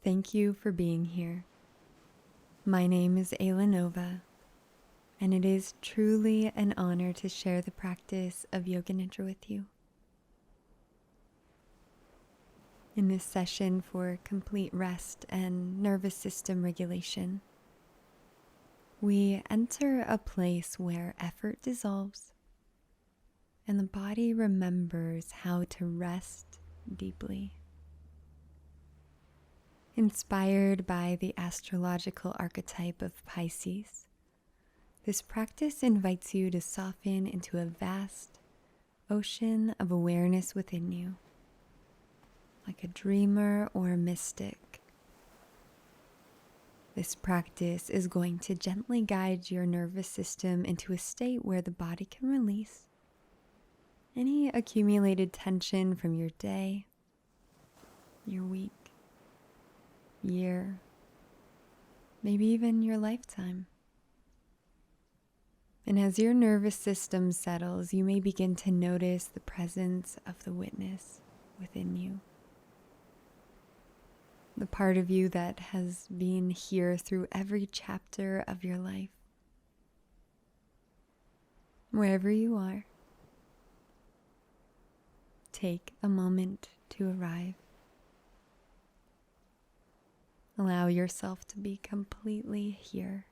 Thank you for being here. My name is Ayla Nova, and it is truly an honor to share the practice of Yoga Nidra with you. In this session for complete rest and nervous system regulation, we enter a place where effort dissolves and the body remembers how to rest deeply. Inspired by the astrological archetype of Pisces, this practice invites you to soften into a vast ocean of awareness within you, like a dreamer or a mystic. This practice is going to gently guide your nervous system into a state where the body can release any accumulated tension from your day, your week, year, maybe even your lifetime. And as your nervous system settles, you may begin to notice the presence of the witness within you. The part of you that has been here through every chapter of your life. Wherever you are, take a moment to arrive. Allow yourself to be completely here.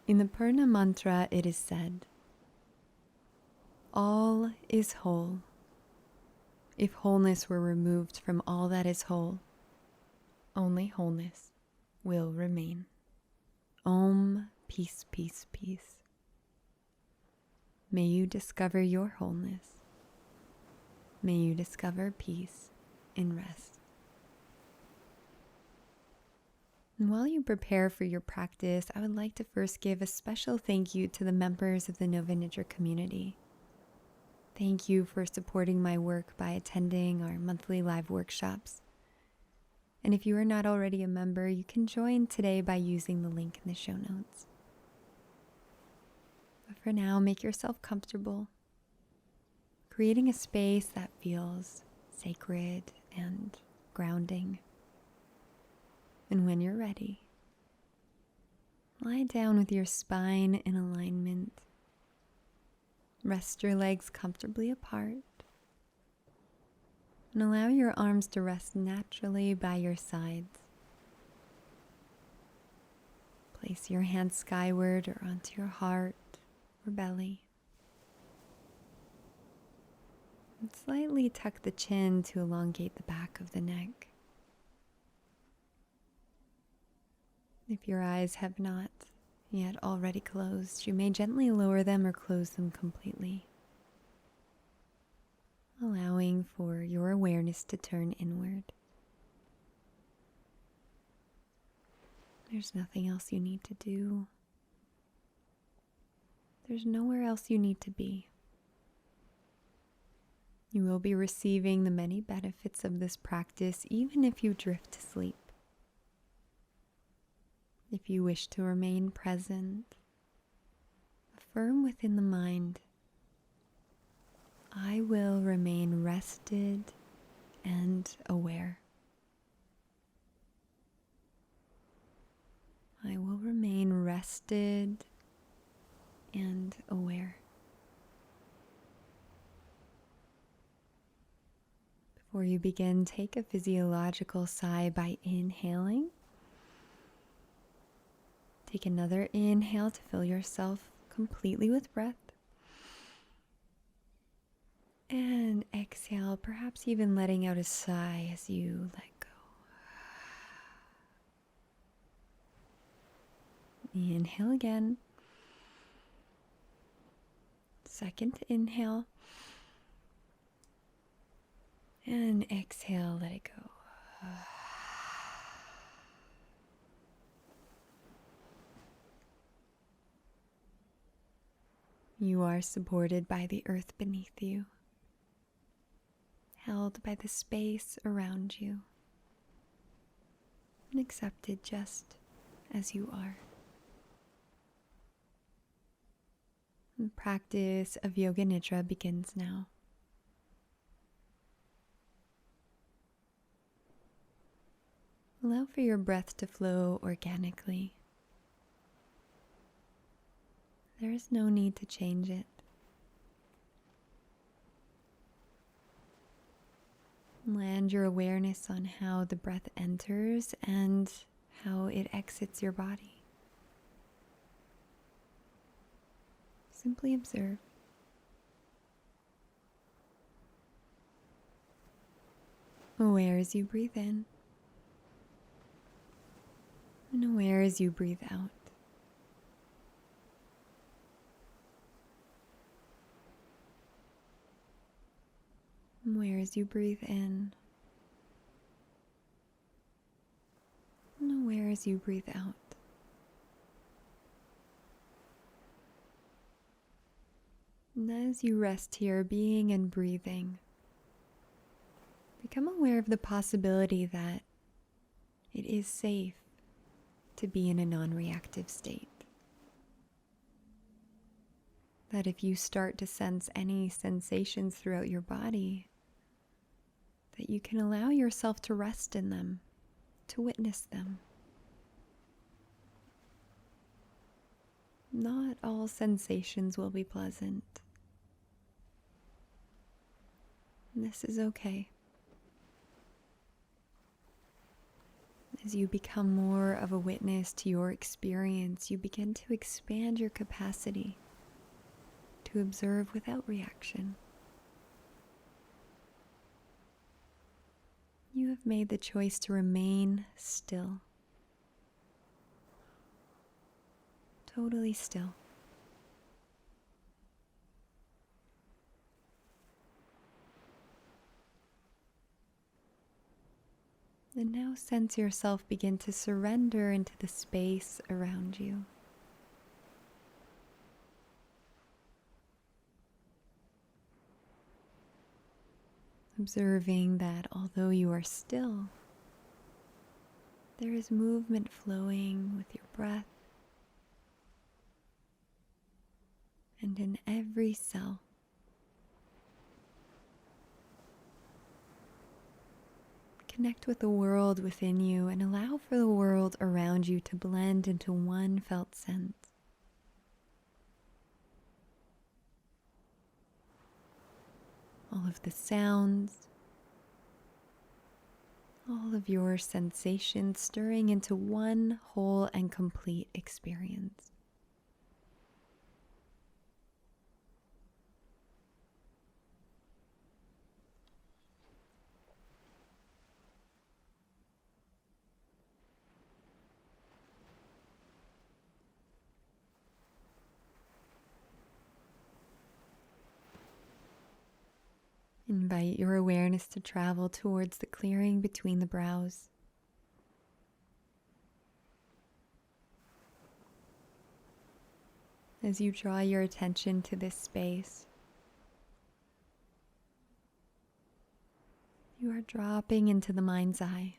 In the Purna mantra, it is said, "All is whole. If wholeness were removed from all that is whole, only wholeness will remain. Om, peace, peace, peace." May you discover your wholeness. May you discover peace in rest. And while you prepare for your practice, I would like to first give a special thank you to the members of the Nova Nidra Community. Thank you for supporting my work by attending our monthly live workshops. And if you are not already a member, you can join today by using the link in the show notes. But for now, make yourself comfortable, creating a space that feels sacred and grounding. And when you're ready, lie down with your spine in alignment. Rest your legs comfortably apart. And allow your arms to rest naturally by your sides. Place your hands skyward or onto your heart or belly. And slightly tuck the chin to elongate the back of the neck. If your eyes have not yet already closed, you may gently lower them or close them completely, allowing for your awareness to turn inward. There's nothing else you need to do. There's nowhere else you need to be. You will be receiving the many benefits of this practice even if you drift to sleep. If you wish to remain present, affirm within the mind, "I will remain rested and aware." I will remain rested and aware. Before you begin, take a physiological sigh by inhaling. Take another inhale to fill yourself completely with breath. And exhale, perhaps even letting out a sigh as you let go. Inhale again. Second inhale. And exhale, let it go. You are supported by the earth beneath you, held by the space around you, and accepted just as you are. The practice of Yoga Nidra begins now. Allow for your breath to flow organically. There is no need to change it. Land your awareness on how the breath enters and how it exits your body. Simply observe. Aware as you breathe in, and aware as you breathe out. Aware as you breathe in, and aware as you breathe out. And as you rest here, being and breathing, become aware of the possibility that it is safe to be in a non-reactive state. That if you start to sense any sensations throughout your body, that you can allow yourself to rest in them, to witness them. Not all sensations will be pleasant. And this is okay. As you become more of a witness to your experience, you begin to expand your capacity to observe without reaction. You have made the choice to remain still. Totally still. And now sense yourself begin to surrender into the space around you. Observing that although you are still, there is movement flowing with your breath. And in every cell. Connect with the world within you and allow for the world around you to blend into one felt sense. All of the sounds, all of your sensations stirring into one whole and complete experience. Invite your awareness to travel towards the clearing between the brows. As you draw your attention to this space, you are dropping into the mind's eye,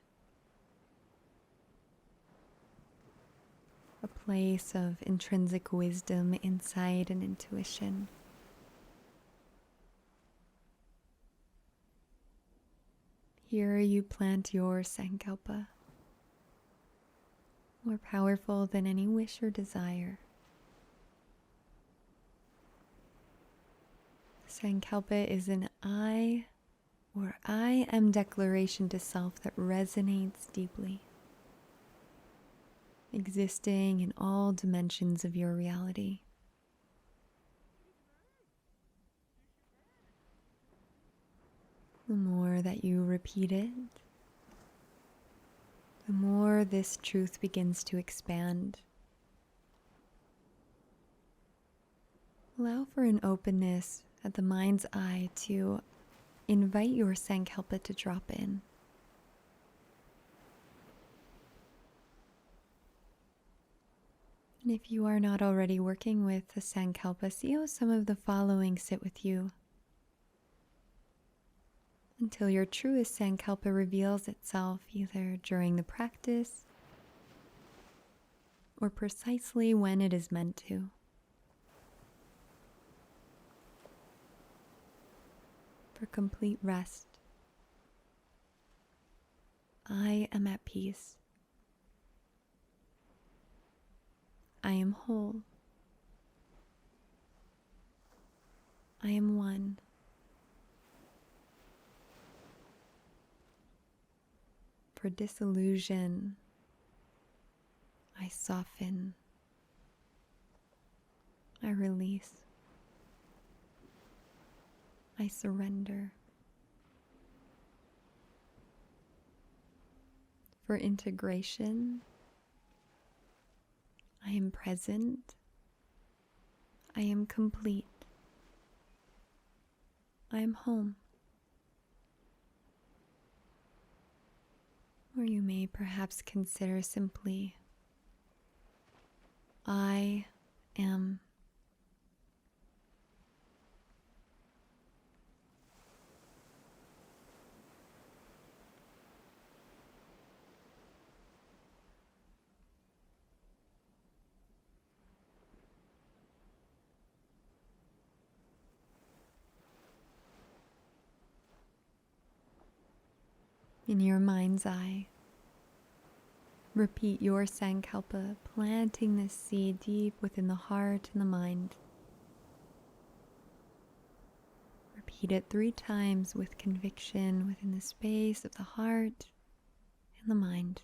a place of intrinsic wisdom, insight, and intuition. Here you plant your sankalpa, more powerful than any wish or desire. Sankalpa is an I or I am declaration to self that resonates deeply, existing in all dimensions of your reality. The more that you repeat it, the more this truth begins to expand. Allow for an openness at the mind's eye to invite your sankalpa to drop in. And if you are not already working with the sankalpa, see how some of the following sit with you until your truest sankalpa reveals itself either during the practice or precisely when it is meant to. for complete rest. I am at peace. I am whole. I am one. For disillusion, I soften. I release. I surrender. For integration, I am present. I am complete. I am home. Or you may perhaps consider simply, I am. In your mind's eye, repeat your Sankalpa, planting this seed deep within the heart and the mind. Repeat it 3 times with conviction within the space of the heart and the mind.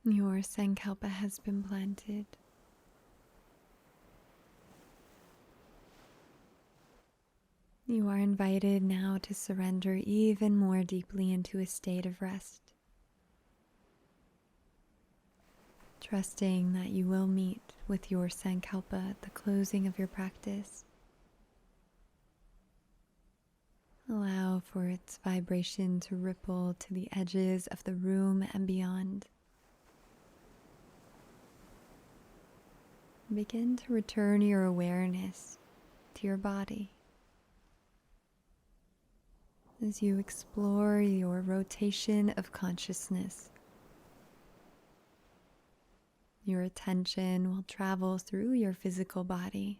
Your Sankalpa has been planted. You are invited now to surrender even more deeply into a state of rest, trusting that you will meet with your Sankalpa at the closing of your practice. Allow for its vibration to ripple to the edges of the room and beyond. Begin to return your awareness to your body as you explore your rotation of consciousness. Your attention will travel through your physical body.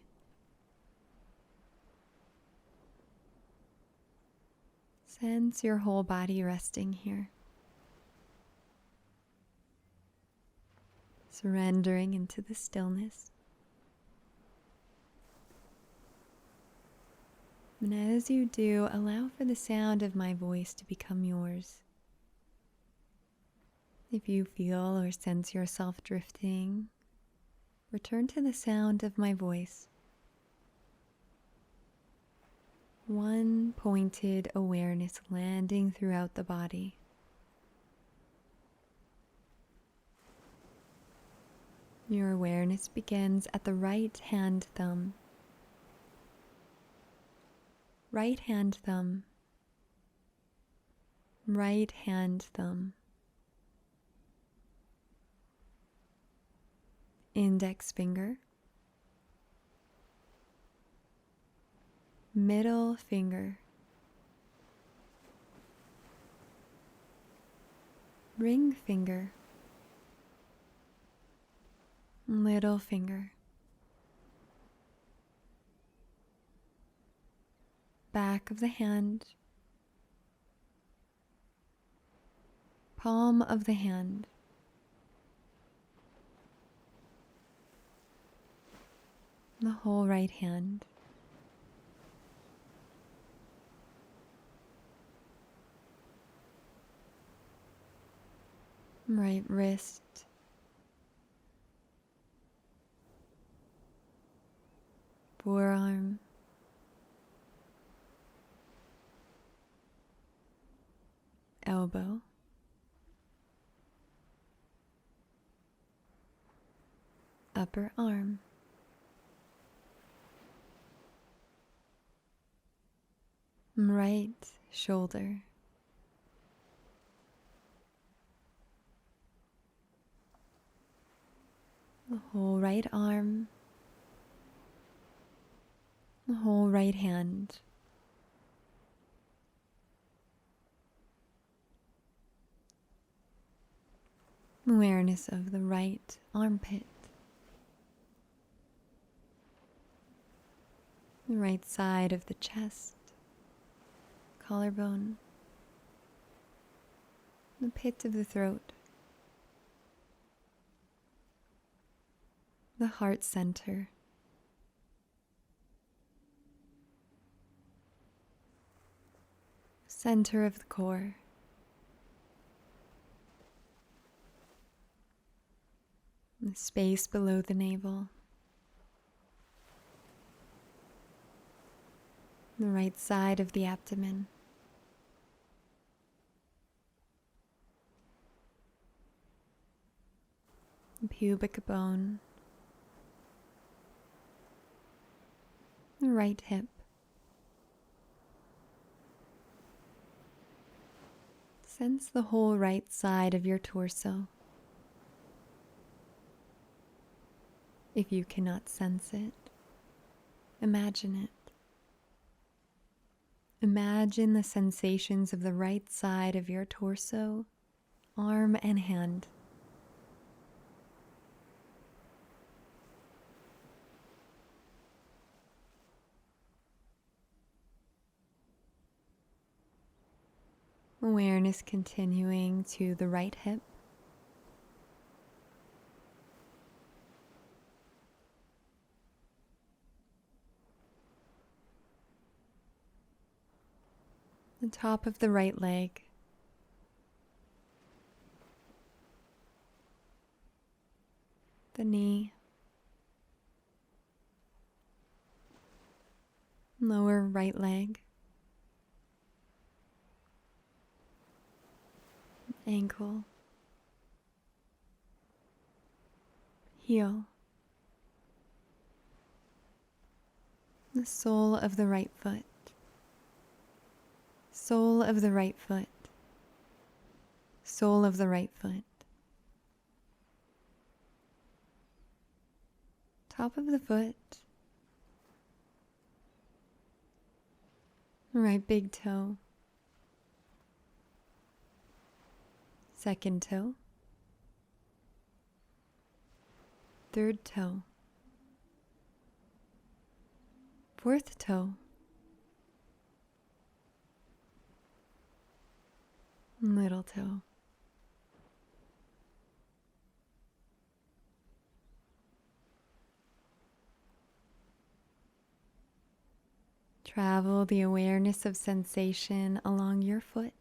Sense your whole body resting here. Surrendering into the stillness. And as you do, allow for the sound of my voice to become yours. If you feel or sense yourself drifting, return to the sound of my voice. One pointed awareness landing throughout the body. Your awareness begins at the right hand thumb. Right hand thumb. Right hand thumb. Index finger. Middle finger. Ring finger. Little finger. Back of the hand. Palm of the hand. The whole right hand. Right wrist. forearm, elbow, upper arm, right shoulder, the whole right arm, the whole right hand, awareness of the right armpit, the right side of the chest, collarbone, the pit of the throat, the heart center, center of the core, the space below the navel, the right side of the abdomen, the pubic bone, the right hip, sense the whole right side of your torso. If you cannot sense it, imagine it. Imagine the sensations of the right side of your torso, arm and hand. Awareness continuing to the right hip, the top of the right leg, the knee, lower right leg, ankle, heel, the sole of the right foot, sole of the right foot, sole of the right foot, top of the foot, right big toe, second toe, third toe, fourth toe, little toe, travel the awareness of sensation along your foot,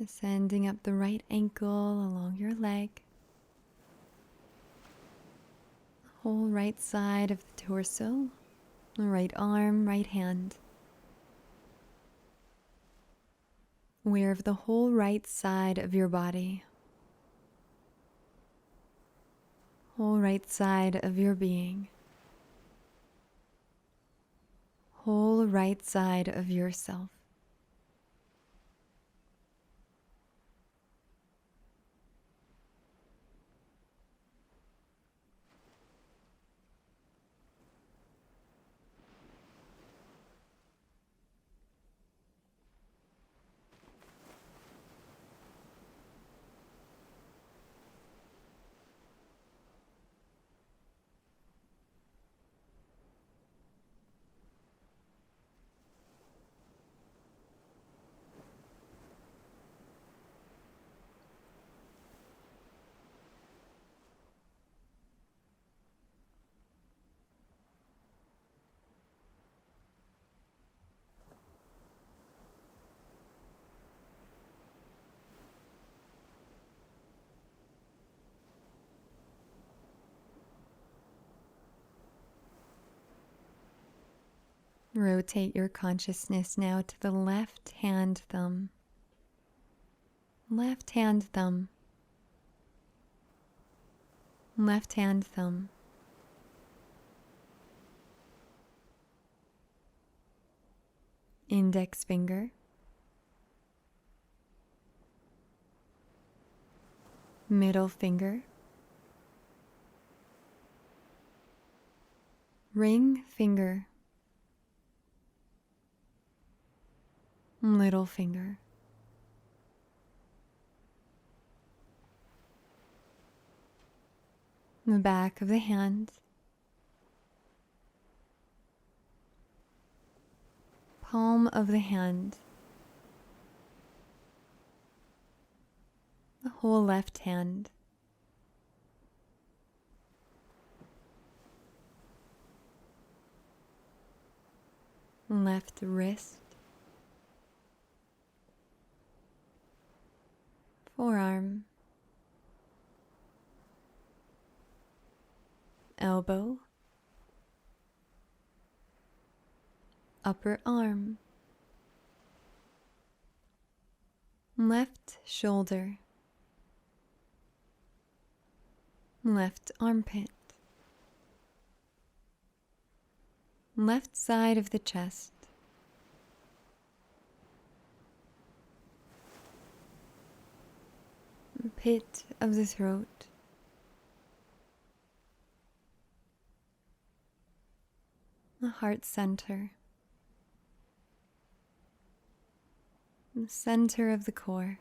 ascending up the right ankle along your leg, the whole right side of the torso, the right arm, right hand. Aware of the whole right side of your body, whole right side of your being, whole right side of yourself. Rotate your consciousness now to the left hand thumb. Left hand thumb. Left hand thumb. Index finger. Middle finger. Ring finger. Little finger. The back of the hand. Palm of the hand. The whole left hand. Left wrist. Forearm. Elbow. Upper arm. Left shoulder. Left armpit. Left side of the chest. Pit of the throat. The heart center. The center of the core.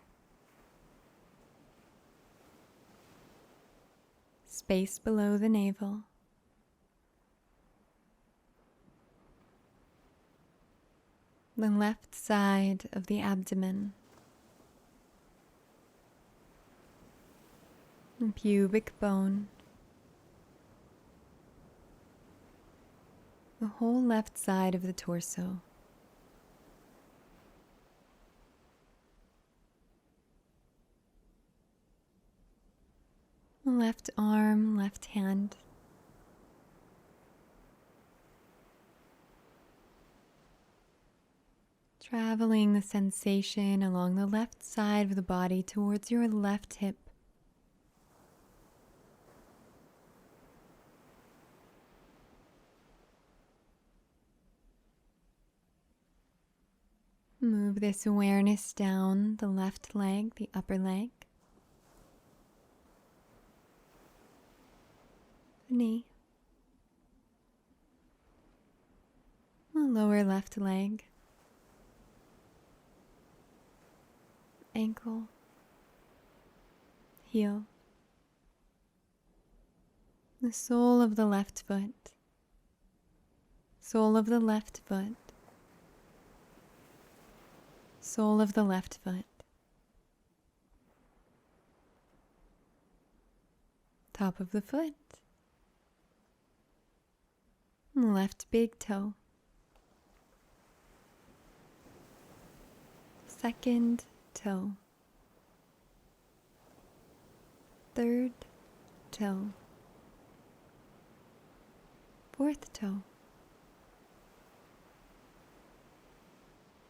Space below the navel. The left side of the abdomen. The pubic bone. The whole left side of the torso. The left arm, left hand. Traveling the sensation along the left side of the body towards your left hip. Move this awareness down the left leg, the upper leg, the knee, the lower left leg, ankle, heel, the sole of the left foot, sole of the left foot, sole of the left foot, top of the foot, left big toe, second toe, third toe, fourth toe,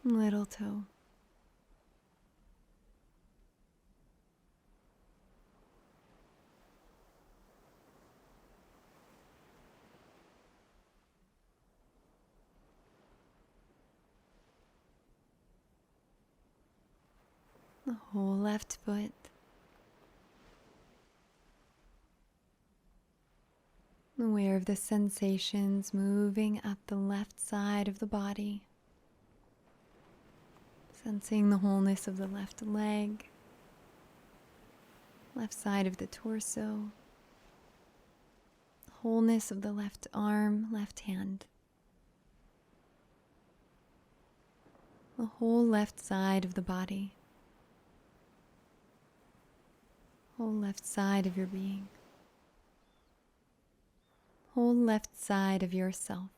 little toe. The whole left foot. Aware of the sensations moving up the left side of the body. Sensing the wholeness of the left leg, left side of the torso, the wholeness of the left arm, left hand, the whole left side of the body. Whole left side of your being. Whole left side of yourself.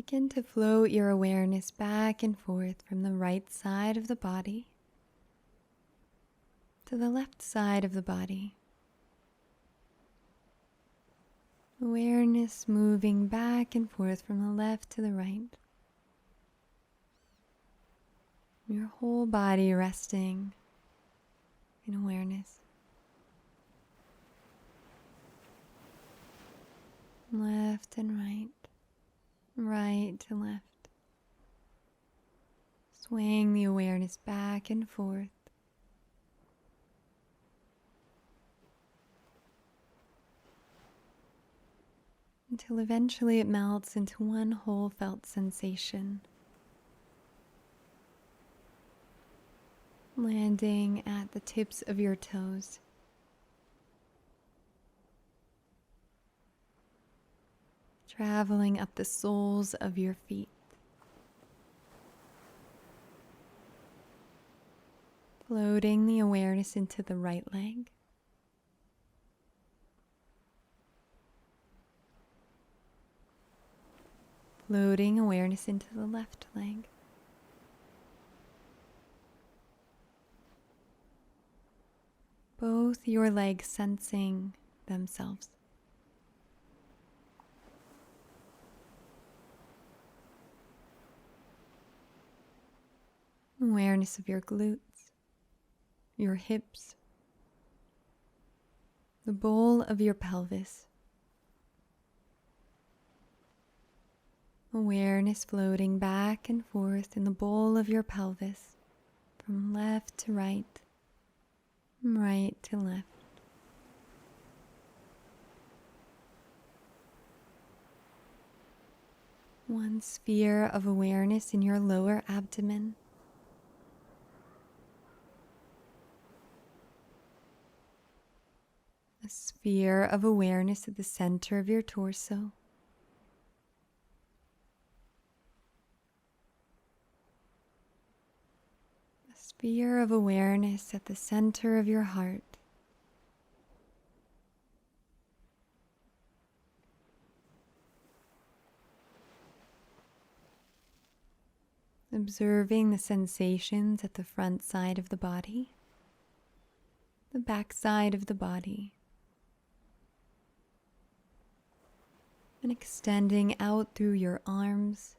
Begin to float your awareness back and forth from the right side of the body to the left side of the body. Awareness moving back and forth from the left to the right. Your whole body resting in awareness. Left and right, right to left. Swaying the awareness back and forth. Until eventually it melts into one whole felt sensation. Landing at the tips of your toes. Traveling up the soles of your feet. Floating the awareness into the right leg. Floating awareness into the left leg. Both your legs sensing themselves. Awareness of your glutes, your hips, the bowl of your pelvis. Awareness floating back and forth in the bowl of your pelvis, from left to right, from right to left. One sphere of awareness in your lower abdomen. A sphere of awareness at the center of your torso. A sphere of awareness at the center of your heart. Observing the sensations at the front side of the body, the back side of the body, and extending out through your arms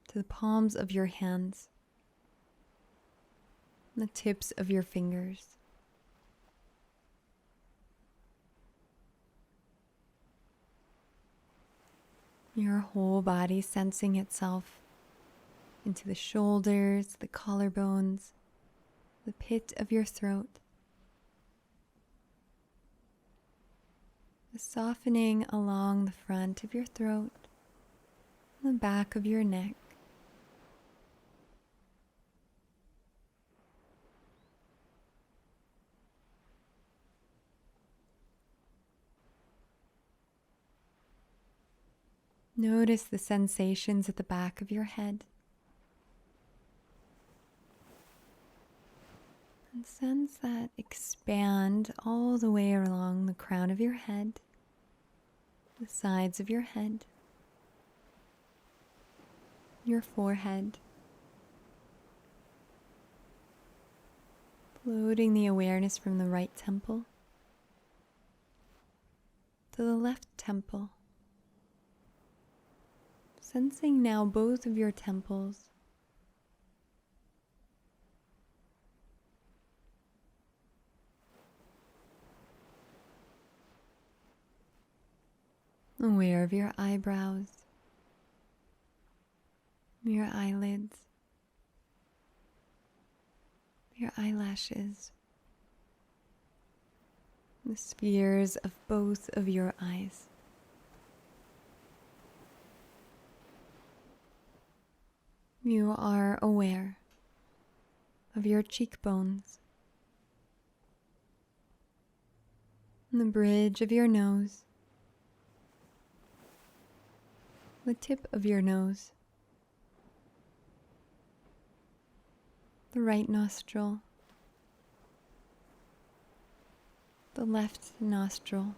to the palms of your hands, and the tips of your fingers. Your whole body sensing itself into the shoulders, the collarbones, the pit of your throat. The softening along the front of your throat, and the back of your neck. Notice the sensations at the back of your head. And sense that expand all the way along the crown of your head, the sides of your head, your forehead, floating the awareness from the right temple to the left temple, sensing now both of your temples. Aware of your eyebrows, your eyelids, your eyelashes, the spheres of both of your eyes. You are aware of your cheekbones, the bridge of your nose, the tip of your nose, the right nostril, the left nostril,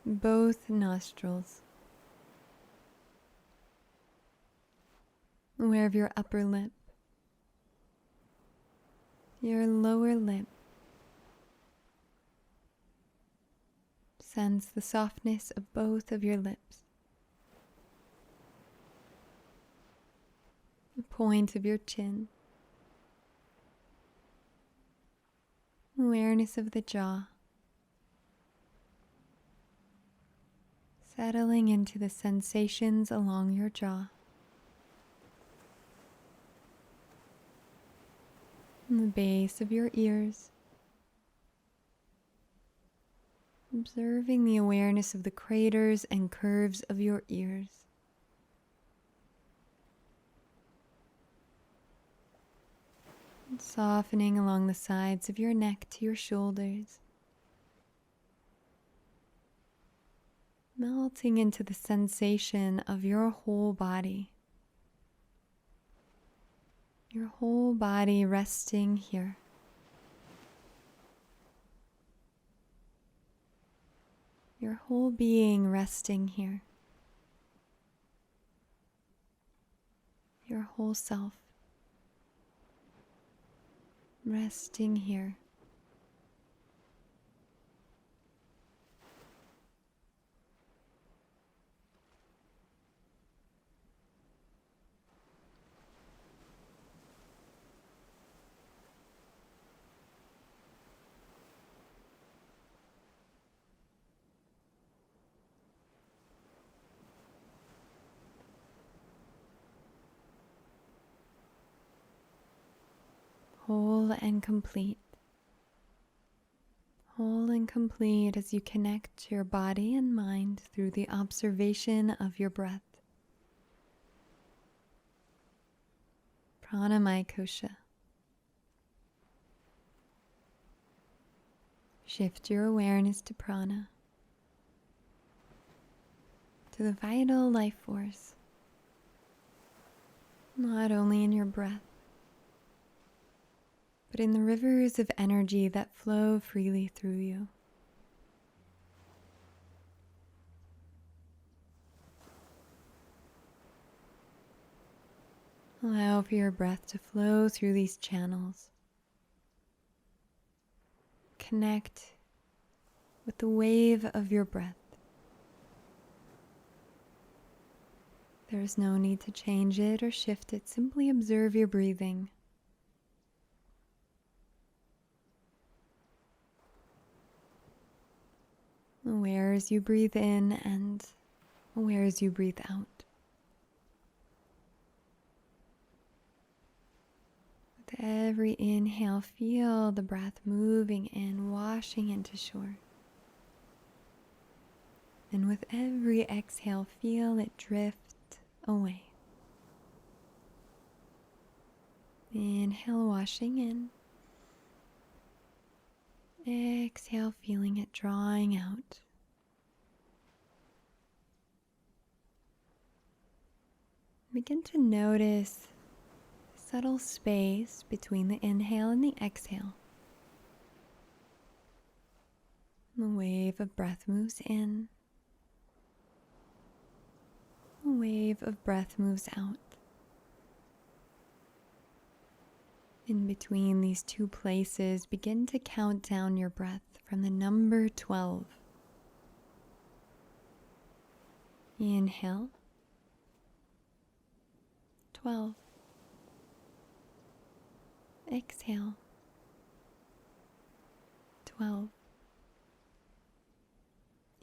both nostrils. Aware of your upper lip, your lower lip. Sense the softness of both of your lips. The point of your chin. Awareness of the jaw. Settling into the sensations along your jaw. And the base of your ears. Observing the awareness of the craters and curves of your ears. And softening along the sides of your neck to your shoulders. Melting into the sensation of your whole body. Your whole body resting here. Your whole being resting here. Your whole self resting here. Whole and complete. Whole and complete as you connect your body and mind through the observation of your breath. Pranamaya kosha. Shift your awareness to prana, to the vital life force, not only in your breath, but in the rivers of energy that flow freely through you. Allow for your breath to flow through these channels. Connect with the wave of your breath. There is no need to change it or shift it. Simply observe your breathing. Aware as you breathe in and aware as you breathe out. With every inhale, feel the breath moving in, washing into shore. And with every exhale, feel it drift away. Inhale, washing in. Exhale, feeling it drawing out. Begin to notice the subtle space between the inhale and the exhale. The wave of breath moves in. The wave of breath moves out. In between these two places, begin to count down your breath from the number 12. Inhale. 12. Exhale. 12.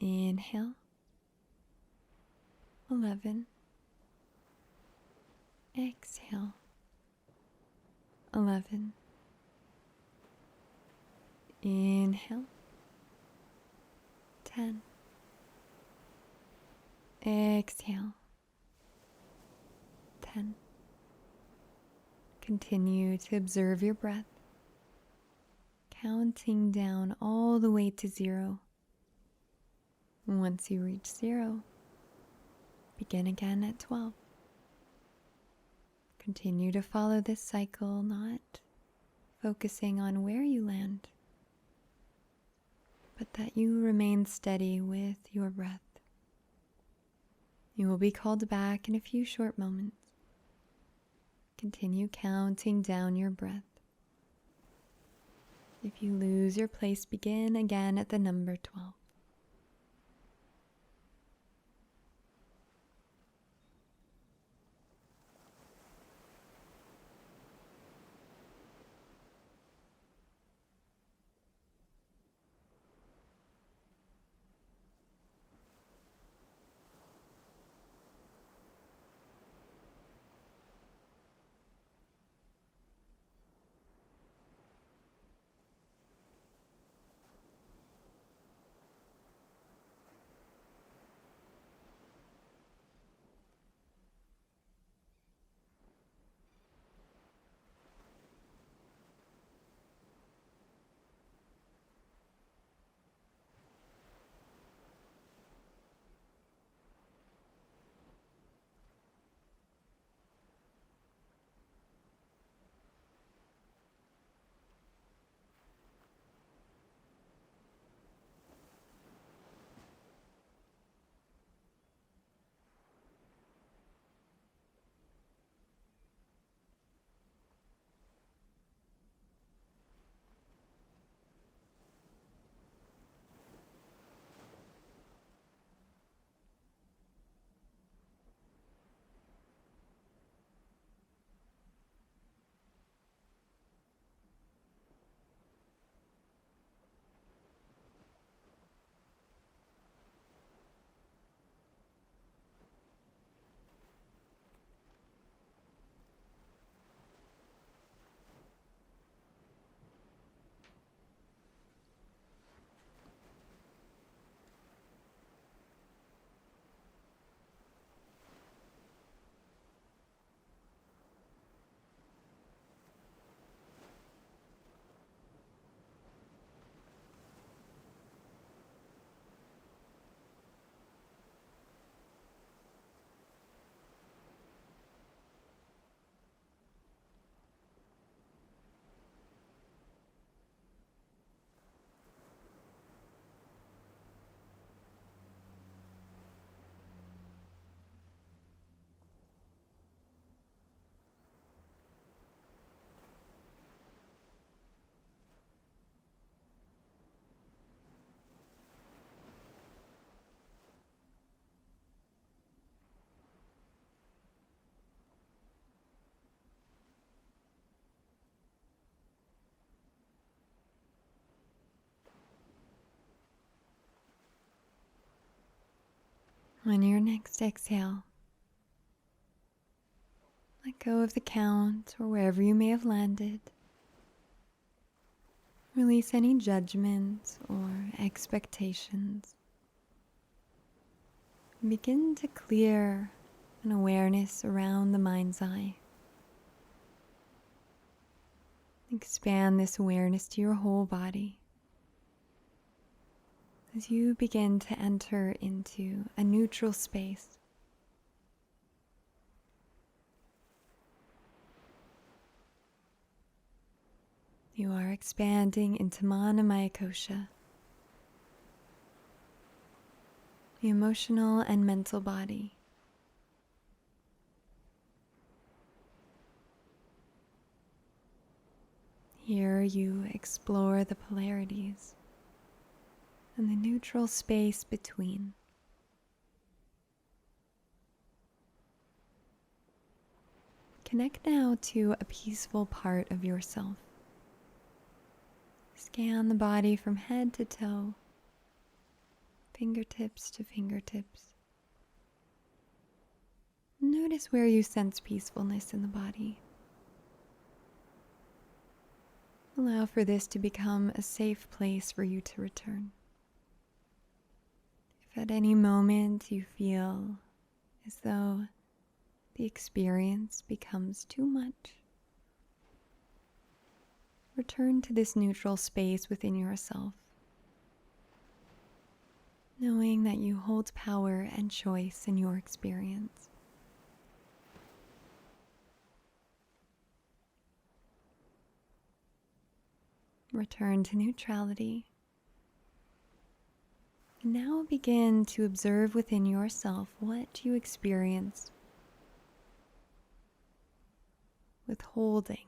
Inhale. 11. Exhale. 11. Inhale. 10. Exhale. 10. Continue to observe your breath, counting down all the way to 0. Once you reach 0, begin again at 12. Continue to follow this cycle, not focusing on where you land. but that you remain steady with your breath. You will be called back in a few short moments. Continue counting down your breath. If you lose your place, begin again at the number 12. On your next exhale, let go of the count or wherever you may have landed. Release any judgments or expectations. Begin to clear an awareness around the mind's eye. Expand this awareness to your whole body as you begin to enter into a neutral space. You are expanding into Mana Maya Kosha, the emotional and mental body. Here you explore the polarities and the neutral space between. Connect now to a peaceful part of yourself. Scan the body from head to toe, fingertips to fingertips. Notice where you sense peacefulness in the body. Allow for this to become a safe place for you to return. If at any moment you feel as though the experience becomes too much, return to this neutral space within yourself, knowing that you hold power and choice in your experience. Return to neutrality And now begin to observe within yourself what you experience with holding.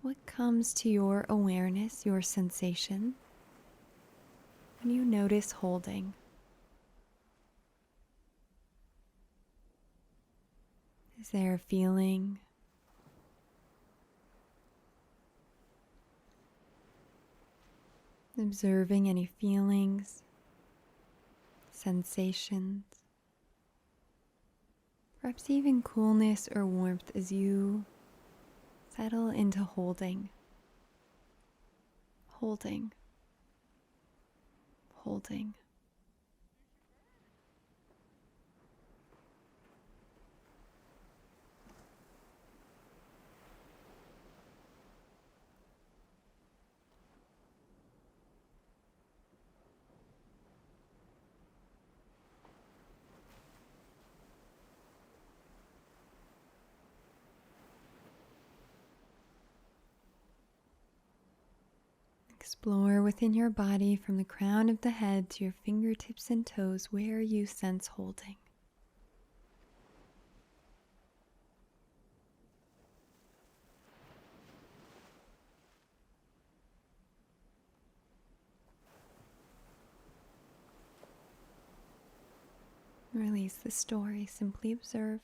What comes to your awareness, your sensation, when you notice holding? Is there a feeling? Observing any feelings, sensations, perhaps even coolness or warmth as you settle into holding, holding, holding. Explore within your body from the crown of the head to your fingertips and toes where you sense holding. Release the story, simply observe.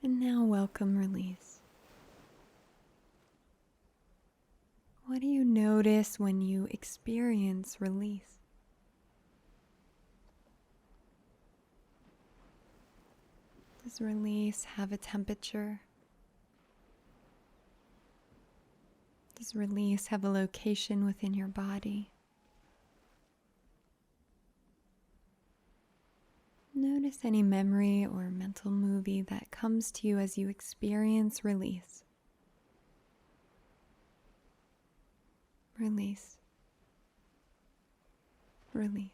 And now welcome release. What do you notice when you experience release? Does release have a temperature? Does release have a location within your body? Notice any memory or mental movie that comes to you as you experience release. Release. Release.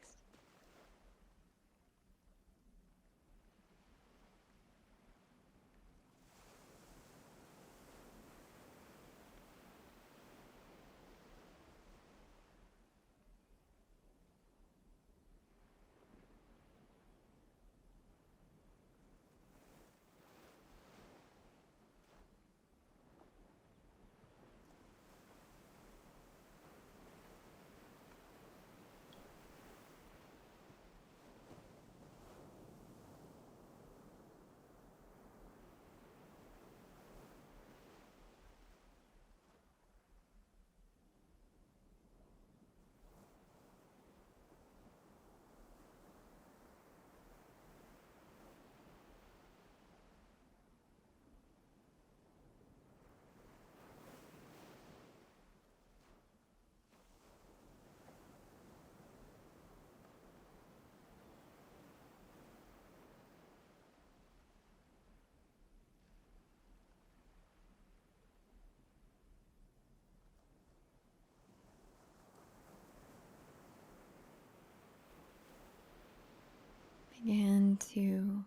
Begin to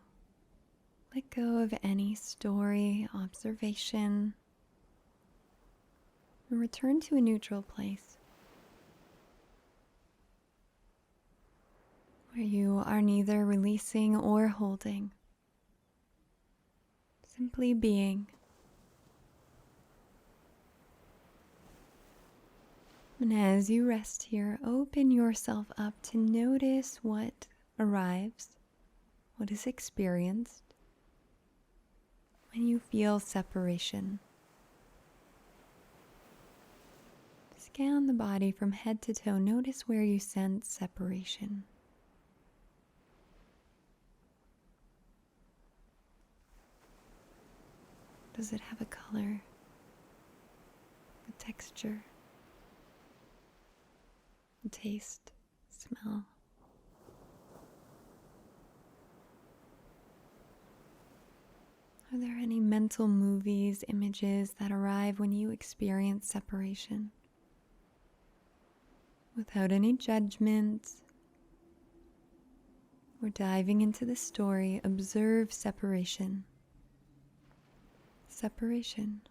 let go of any story, observation, and return to a neutral place where you are neither releasing or holding, simply being. And as you rest here, open yourself up to notice what arrives, what is experienced when you feel separation. Scan the body from head to toe. Notice where you sense separation. Does it have a color, a texture, a taste, smell? Are there any mental movies, images that arrive when you experience separation? Without any judgment, We're diving into the story. Observe separation. Separation.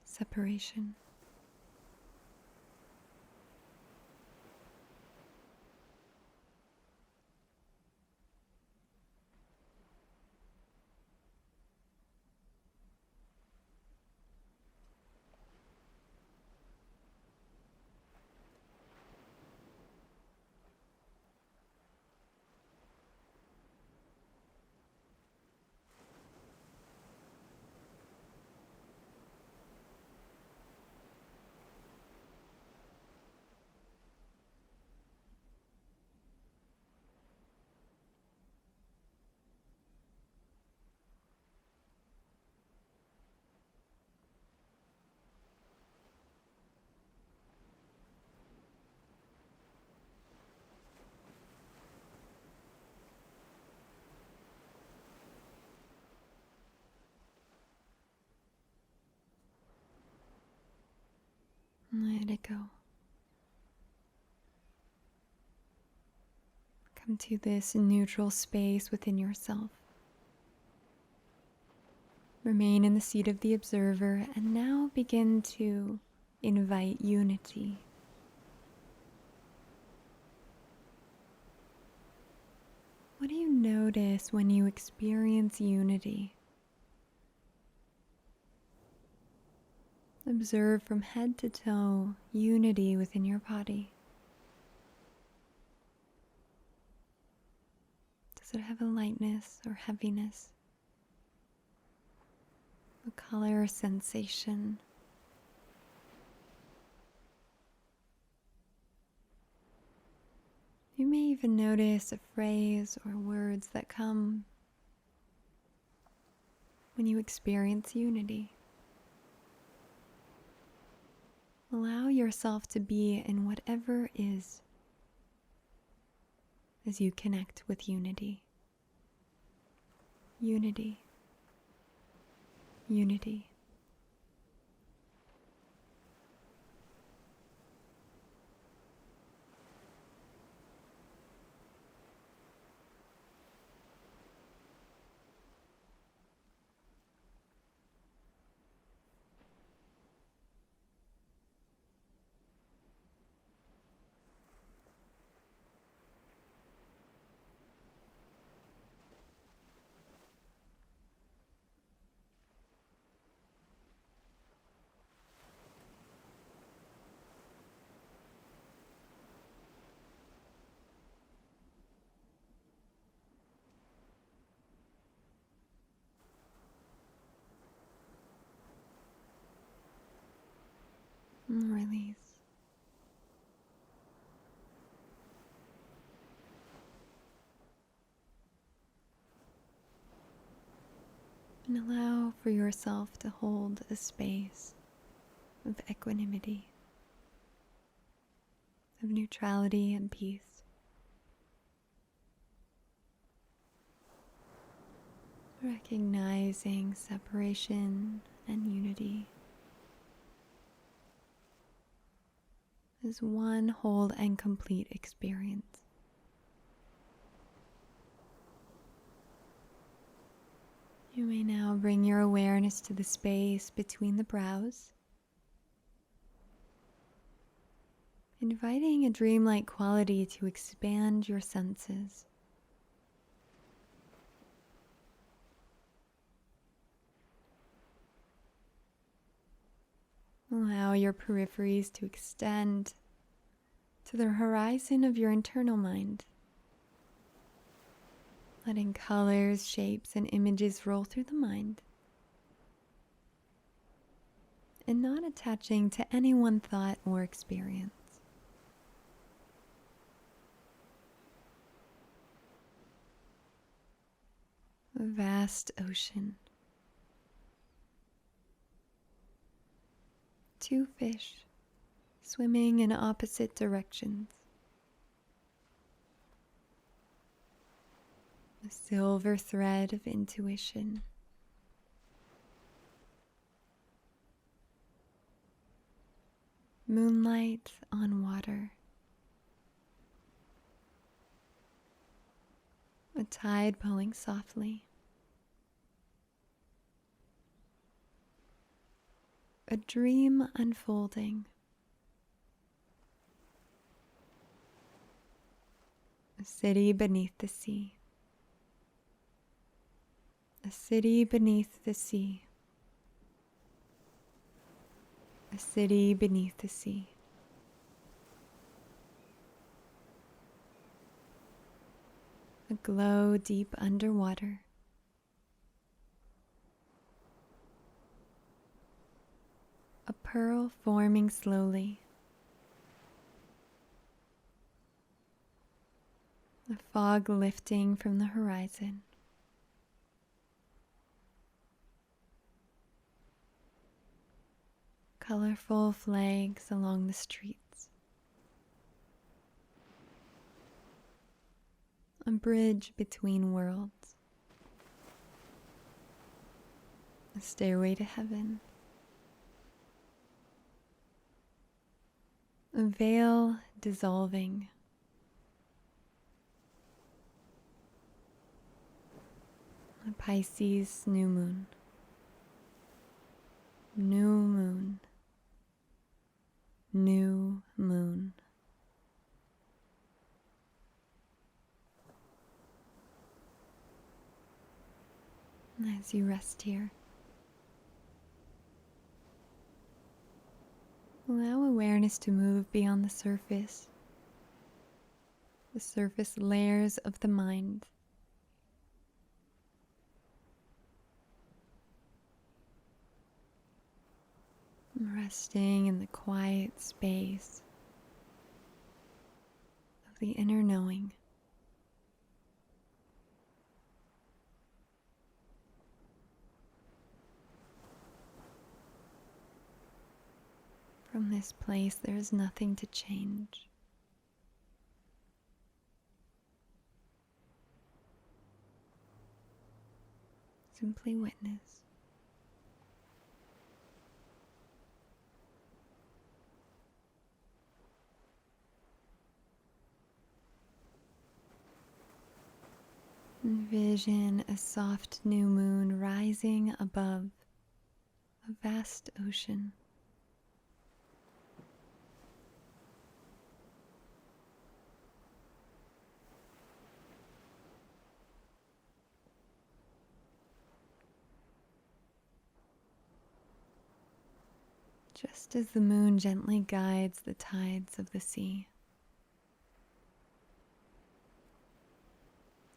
Separation. Let it go. Come to this neutral space within yourself. Remain in the seat of the observer and now begin to invite unity. What do you notice when you experience unity? Observe from head to toe unity within your body. Does it have a lightness or heaviness? A color or sensation? You may even notice a phrase or words that come when you experience unity. Allow yourself to be in whatever is as you connect with unity. Unity. Unity. And release. And allow for yourself to hold a space of equanimity, of neutrality and peace. Recognizing separation and unity as one whole and complete experience. You may now bring your awareness to the space between the brows, inviting a dreamlike quality to expand your senses. Allow your peripheries to extend to the horizon of your internal mind, letting colors, shapes, and images roll through the mind, and not attaching to any one thought or experience. A vast ocean. Two fish swimming in opposite directions. A silver thread of intuition. Moonlight on water. a tide pulling softly, a dream unfolding, a city beneath the sea, a city beneath the sea, a city beneath the sea. A glow deep underwater. A pearl forming slowly. A fog lifting from the horizon. Colorful flags along the streets. A bridge between worlds. A stairway to heaven. A veil dissolving. A Pisces new moon. New moon. New moon. As you rest here, allow awareness to move beyond the surface layers of the mind. Resting in the quiet space of the inner knowing. From this place, there is nothing to change. Simply witness. Envision a soft new moon rising above a vast ocean. Just as the moon gently guides the tides of the sea.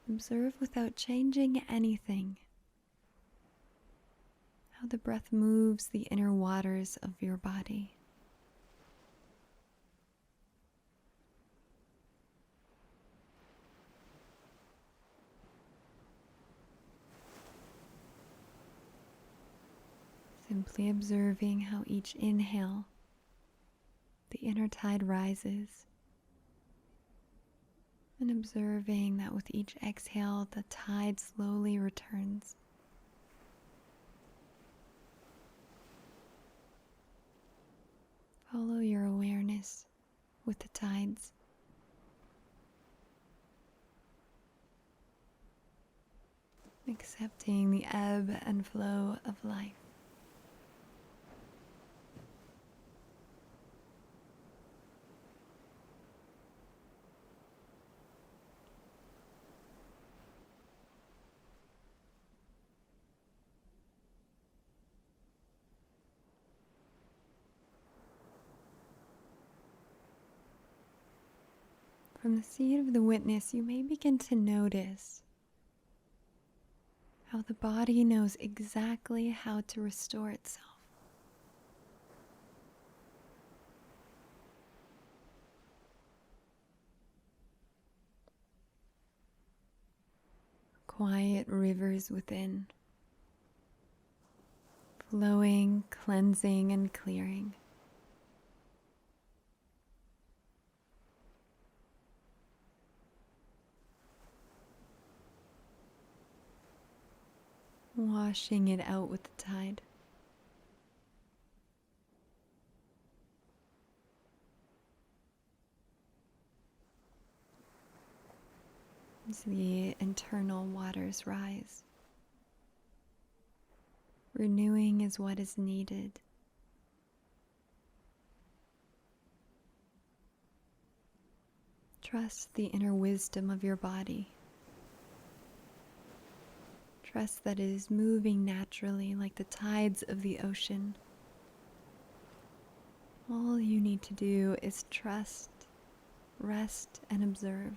Observe without changing anything how the breath moves the inner waters of your body. Simply observing how each inhale, the inner tide rises, and observing that with each exhale, the tide slowly returns. Follow your awareness with the tides. Accepting the ebb and flow of life. From the seat of the witness, you may begin to notice how the body knows exactly how to restore itself. Quiet rivers within, flowing, cleansing, and clearing. Washing it out with the tide. as the internal waters rise. Renewing is what is needed. Trust the inner wisdom of your body. Trust that it is moving naturally like the tides of the ocean. All you need to do is trust, rest, and observe.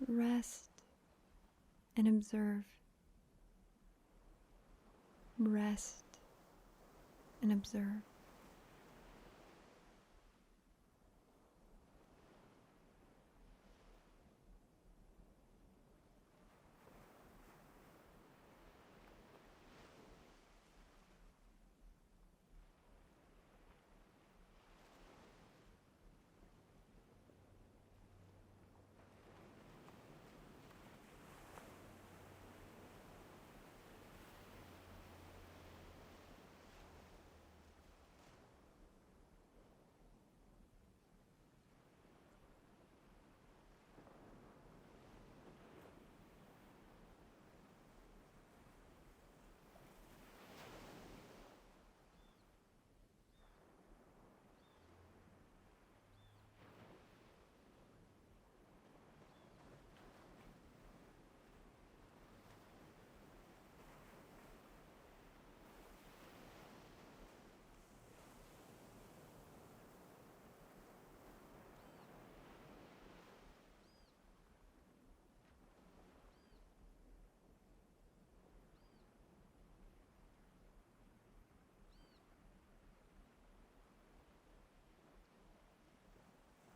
Rest and observe. Rest and observe.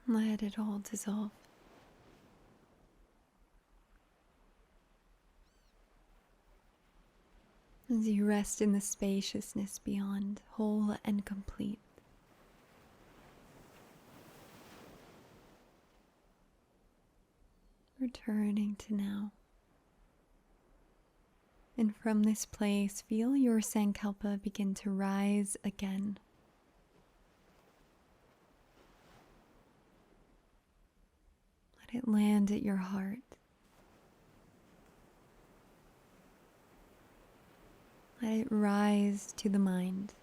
Let it all dissolve. As you rest in the spaciousness beyond, whole and complete. Returning to now. And from this place, feel your Sankalpa begin to rise again. Let it land at your heart. Let it rise to the mind.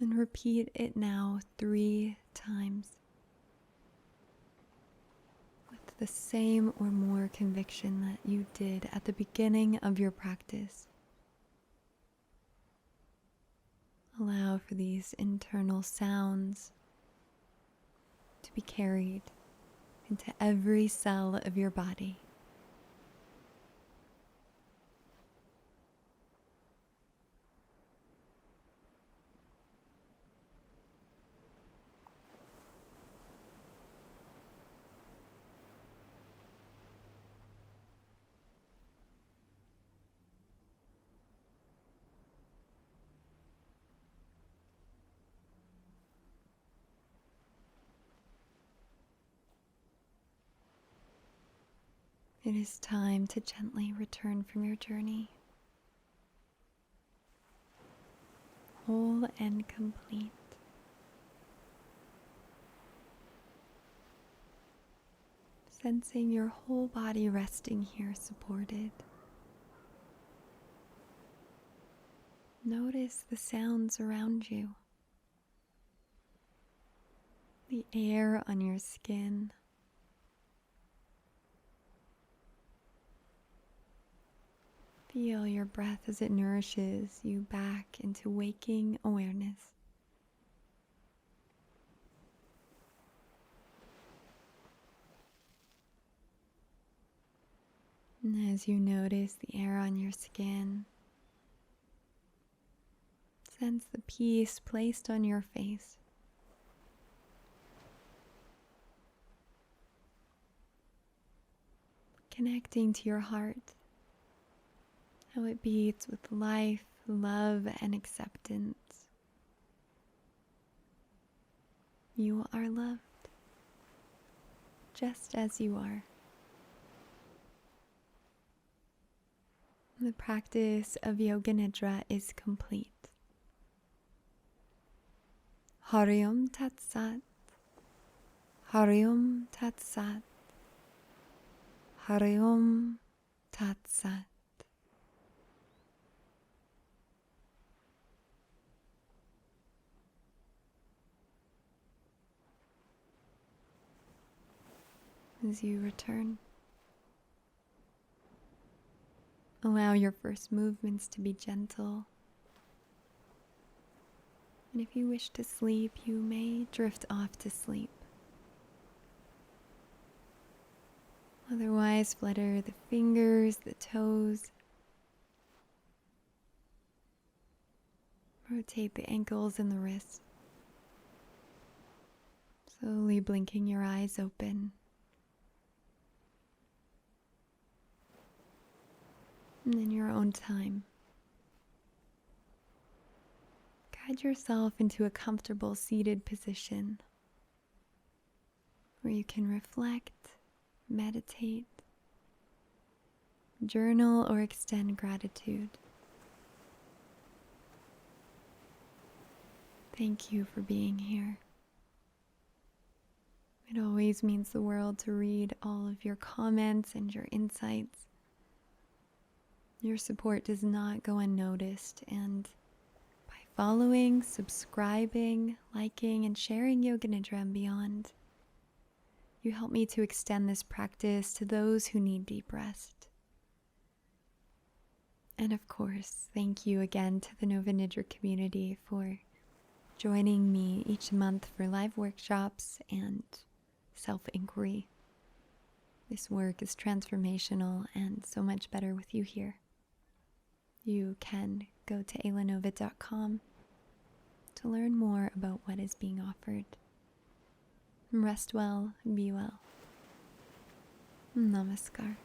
And repeat it now 3 times. With the same or more conviction that you did at the beginning of your practice. Allow for these internal sounds to be carried into every cell of your body. It is time to gently return from your journey, whole and complete. Sensing your whole body resting here, supported. Notice the sounds around you, the air on your skin. Feel your breath as it nourishes you back into waking awareness. And as you notice the air on your skin, sense the peace placed on your face. Connecting to your heart, how it beats with life, love, and acceptance. You are loved, just as you are. The practice of Yoga Nidra is complete. Hari Om Tat Sat. Hari Om Tat Sat. Hari Om Tat Sat. As you return, allow your first movements to be gentle. And if you wish to sleep, you may drift off to sleep. Otherwise, flutter the fingers, the toes. Rotate the ankles and the wrists. Slowly blinking your eyes open. And in your own time, guide yourself into a comfortable seated position where you can reflect, meditate, journal, or extend gratitude. Thank you for being here. It always means the world to read all of your comments and your insights. Your support does not go unnoticed, and by following, subscribing, liking, and sharing Yoga Nidra and beyond, you help me to extend this practice to those who need deep rest. And of course, thank you again to the Nova Nidra community for joining me each month for live workshops and self-inquiry. This work is transformational and so much better with you here. You can go to aylanova.com to learn more about what is being offered. Rest well, be well. Namaskar.